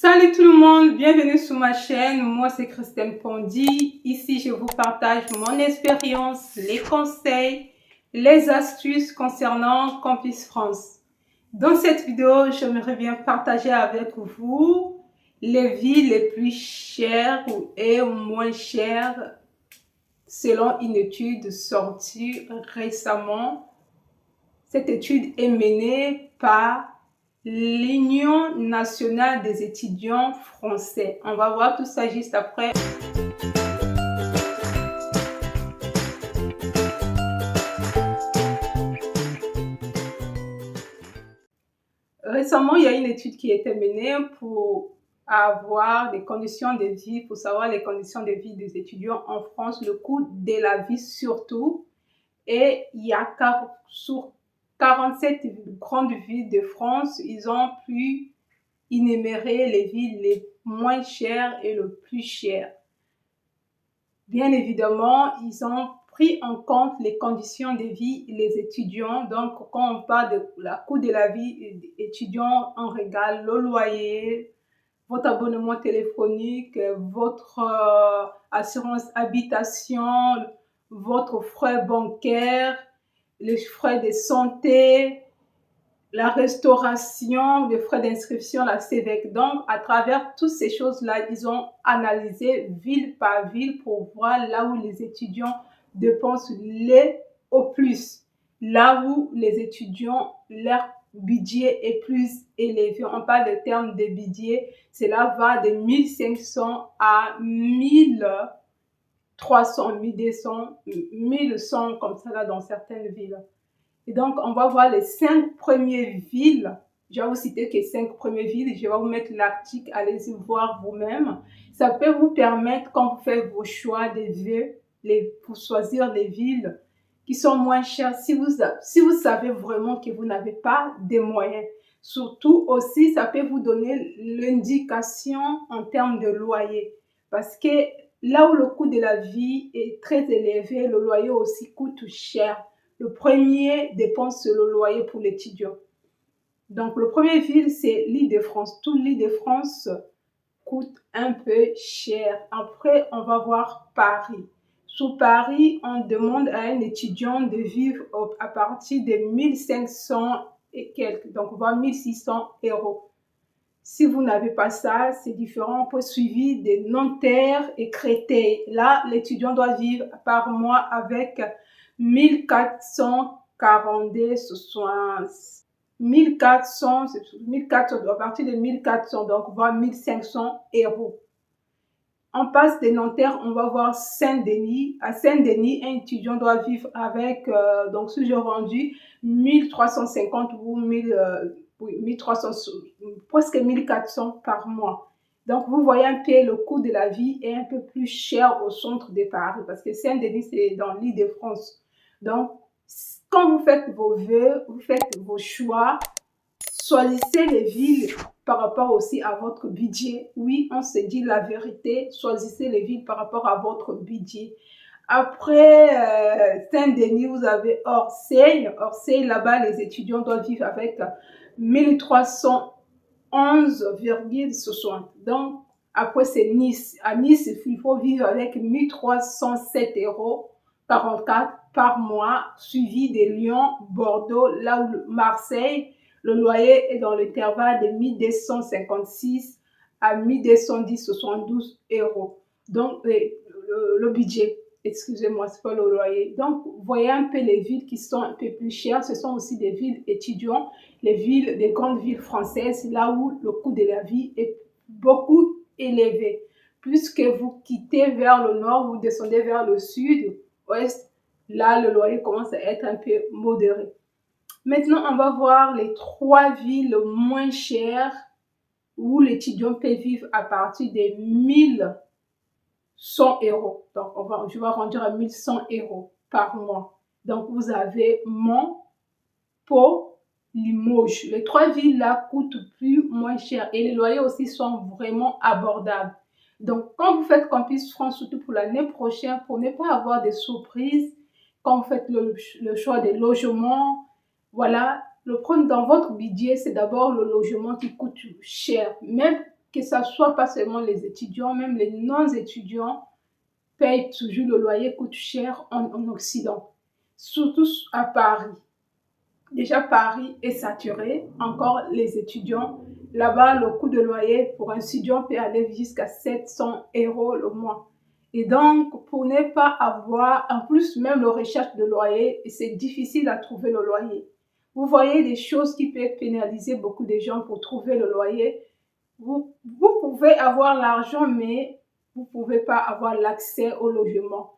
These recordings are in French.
Salut tout le monde, bienvenue sur ma chaîne. Moi c'est Christine Pondy. Ici je vous partage mon expérience, les conseils, les astuces concernant Campus France. Dans cette vidéo, j'aimerais bien partager avec vous les villes les plus chères et moins chères selon une étude sortie récemment. Cette étude est menée par l'Union nationale des étudiants français. On va voir tout ça juste après. Récemment, il y a une étude qui a été menée pour avoir des conditions de vie, pour savoir les conditions de vie des étudiants en France, le coût de la vie surtout. Et il y a sur 47 grandes villes de France, ils ont pu énumérer les villes les moins chères et le plus chères. Bien évidemment, ils ont pris en compte les conditions de vie des étudiants. Donc, quand on parle de la coût de la vie étudiant, on regarde le loyer, votre abonnement téléphonique, votre assurance habitation, votre frais bancaire, les frais de santé, la restauration, les frais d'inscription, la CEVEC. Donc, à travers toutes ces choses-là, ils ont analysé ville par ville pour voir là où les étudiants dépensent au plus, là où les étudiants, leur budget est plus élevé. On parle de termes de budget, cela va de 1500 à 1300, 1200, 1100 comme ça là dans certaines villes. Et donc, on va voir les 5 premières villes. Je vais vous citer que 5 premières villes. Je vais vous mettre l'article. Allez-y voir vous-même. Ça peut vous permettre, quand vous faites vos choix de villes, pour choisir les villes qui sont moins chères, si vous savez vraiment que vous n'avez pas de moyens. Surtout aussi, ça peut vous donner l'indication en termes de loyer. Parce que là où le coût de la vie est très élevé, le loyer aussi coûte cher. Le premier dépense le loyer pour l'étudiant. Donc, le premier ville, c'est l'Île-de-France. Tout l'Île-de-France coûte un peu cher. Après, on va voir Paris. Sur Paris, on demande à un étudiant de vivre à partir de 1500 et quelques. Donc, on va 1600 euros. Si vous n'avez pas ça, c'est différent. On peut suivre des Nanterre et Créteil. Là, l'étudiant doit vivre par mois avec 1442, 1400, à partir de 1400, donc voire 1500 euros. On passe de Nanterre, on va voir Saint-Denis. À Saint-Denis, un étudiant doit vivre avec, donc si j'ai rendu 1350 ou 1300, presque 1400 par mois. Donc, vous voyez un peu, le coût de la vie est un peu plus cher au centre de Paris parce que Saint-Denis, c'est dans l'Île-de-France. Donc, quand vous faites vos vœux, vous faites vos choix, choisissez les villes par rapport aussi à votre budget. Oui, on se dit la vérité, choisissez les villes par rapport à votre budget. Après Saint-Denis, vous avez Orsay. Orsay, là-bas, les étudiants doivent vivre avec 1311,60. Donc, après, c'est Nice. À Nice, il faut vivre avec 1307,44 euros par mois, suivi de Lyon, Bordeaux, là où Marseille, le loyer est dans l'intervalle de 1256 à 1210,72 euros. Donc, le budget, excusez-moi, c'est pas le loyer. Donc, vous voyez un peu les villes qui sont un peu plus chères. Ce sont aussi des villes étudiantes, les villes, des grandes villes françaises, là où le coût de la vie est beaucoup élevé. Puisque vous quittez vers le nord, vous descendez vers le sud, ouest, là, le loyer commence à être un peu modéré. Maintenant, on va voir les 3 villes moins chères où l'étudiant peut vivre à partir de 1100 euros. Donc, je vais rendre à 1100 euros par mois. Donc, vous avez Mont, Pau, Limoges. Les 3 villes-là coûtent moins cher et les loyers aussi sont vraiment abordables. Donc, quand vous faites Campus France, surtout pour l'année prochaine, pour ne pas avoir de surprises, quand vous faites le choix des logements, voilà, le problème dans votre budget, c'est d'abord le logement qui coûte cher. Même que ça soit pas seulement les étudiants, même les non-étudiants payent toujours le loyer, coûte cher en Occident, surtout à Paris. Déjà, Paris est saturé, encore les étudiants. Là-bas, le coût de loyer pour un étudiant peut aller jusqu'à 700 € le mois. Et donc, pour ne pas avoir, en plus, même le recherche de loyer, c'est difficile à trouver le loyer. Vous voyez des choses qui peuvent pénaliser beaucoup de gens pour trouver le loyer. Vous pouvez avoir l'argent, mais vous ne pouvez pas avoir l'accès au logement.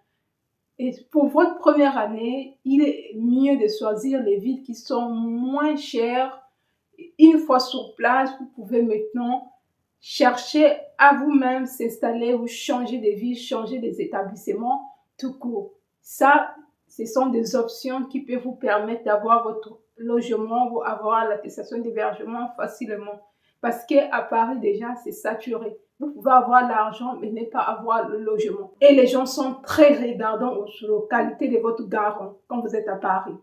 Et pour votre première année, il est mieux de choisir les villes qui sont moins chères. Une fois sur place, vous pouvez maintenant chercher à vous-même s'installer ou changer de ville, changer des établissements tout court. Ça, ce sont des options qui peuvent vous permettre d'avoir votre logement ou avoir l'attestation d'hébergement facilement. Parce qu'à Paris, déjà, c'est saturé. Vous pouvez avoir l'argent, mais ne pas avoir le logement. Et les gens sont très regardants sur la qualité de votre garant quand vous êtes à Paris.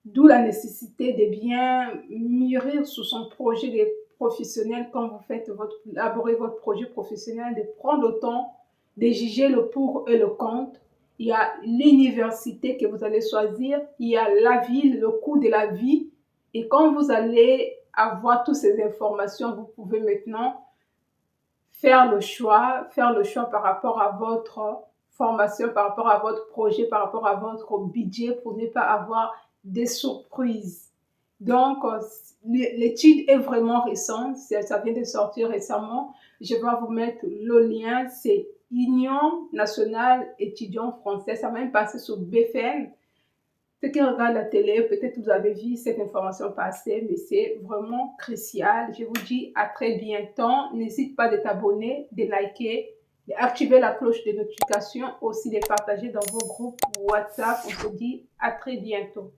D'où la nécessité de bien mûrir sur son projet professionnel quand vous faites élaborer votre projet professionnel, de prendre le temps de juger le pour et le contre. Il y a l'université que vous allez choisir, il y a la ville, le coût de la vie. Et quand vous allez avoir toutes ces informations, vous pouvez maintenant faire le choix par rapport à votre formation, par rapport à votre projet, par rapport à votre budget pour ne pas avoir des surprises. Donc, l'étude est vraiment récente, ça vient de sortir récemment. Je vais vous mettre le lien, c'est Union nationale étudiants français, ça va même passer sur BFM. Ceux qui regardent la télé, peut-être vous avez vu cette information passer, mais c'est vraiment crucial. Je vous dis à très bientôt. N'hésite pas de t'abonner, de liker, d'activer la cloche de notification, aussi de partager dans vos groupes WhatsApp. On se dit à très bientôt.